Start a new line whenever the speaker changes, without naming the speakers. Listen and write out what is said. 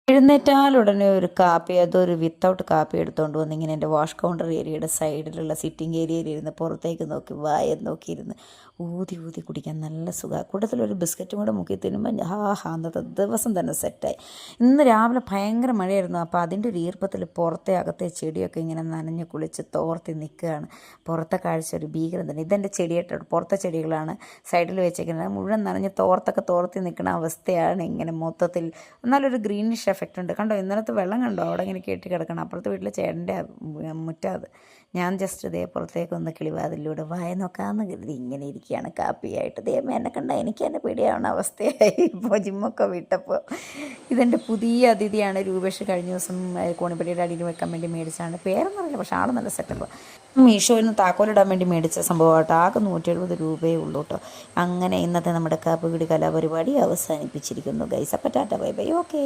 എഴുന്നേറ്റാലുടനെ ഒരു കാപ്പി, അതൊരു വിത്തൗട്ട് കാപ്പി എടുത്തുകൊണ്ട് വന്ന് ഇങ്ങനെ എൻ്റെ വാഷ് കൗണ്ടർ ഏരിയയുടെ സൈഡിലുള്ള സിറ്റിംഗ് ഏരിയയിലിരുന്ന് പുറത്തേക്ക് നോക്കി വായം നോക്കിയിരുന്ന് ഊതി ഊതി കുടിക്കാൻ നല്ല സുഖമാണ്. കൂട്ടത്തിലൊരു ബിസ്ക്കറ്റും കൂടെ മുക്കി തിന്നുമ്പോൾ അന്നത്തെ ദിവസം തന്നെ സെറ്റായി. ഇന്ന് രാവിലെ ഭയങ്കര മഴയായിരുന്നു. അപ്പോൾ അതിൻ്റെ ഒരു ഈർപ്പത്തിൽ പുറത്തെ അകത്തെ ചെടിയൊക്കെ ഇങ്ങനെ നനഞ്ഞ് കുളിച്ച് തോർത്തി നിൽക്കുകയാണ്. പുറത്തെ കാഴ്ച ഒരു ഭീകരം തന്നെ. ഇതെൻ്റെ ചെടിയായിട്ട് പുറത്തെ ചെടികളാണ് സൈഡിൽ വെച്ചേക്കുന്നത്. മുഴുവൻ നനഞ്ഞ് തോർത്തി നിൽക്കുന്ന അവസ്ഥയാണ് ഇങ്ങനെ മൊത്തത്തിൽ. എന്നാലൊരു ഗ്രീനിഷ് എഫക്റ്റ് ഉണ്ട്. കണ്ടോ ഇന്നലത്തെ വെള്ളം കണ്ടോ അവിടെ ഇങ്ങനെ കെട്ടി കിടക്കണം. അപ്പുറത്തെ വീട്ടിലെ ചേട്ടൻ്റെ മുറ്റാ അത്. ഞാൻ ജസ്റ്റ് ഇതേ പുറത്തേക്ക് ഒന്ന് കിളിവാതിലൂടെ വായ നോക്കാമെന്ന് കരുതി ഇങ്ങനെ ഇരിക്കുകയാണ് കാപ്പിയായിട്ട്. ദൈവമേ, എന്നെ കണ്ട എനിക്ക് തന്നെ പേടിയാവുന്ന അവസ്ഥയായി ഇപ്പോൾ ജിമ്മൊക്കെ വിട്ടപ്പോൾ. ഇതെൻ്റെ പുതിയ അതിഥിയാണ് രൂപേഷ്. കഴിഞ്ഞ ദിവസം കോണിപ്പടിയുടെ അടിയിൽ വെക്കാൻ വേണ്ടി മേടിച്ചാണ്. പേരൊന്നും അറിയില്ല, പക്ഷേ ആൾ നല്ല സെറ്റപ്പ്. മീഷോയിൽ നിന്ന് താക്കോലിടാൻ വേണ്ടി മേടിച്ച സംഭവമായിട്ട് ആകെ 170 രൂപയേ ഉള്ളൂ കേട്ടോ. അങ്ങനെ ഇന്നത്തെ നമ്മുടെ കാപ്പുപിടി കലാപരിപാടി അവസാനിപ്പിച്ചിരിക്കുന്നു ഗൈസ്. അപ്പം ടാറ്റ ബൈ ബൈ. ഓക്കേ.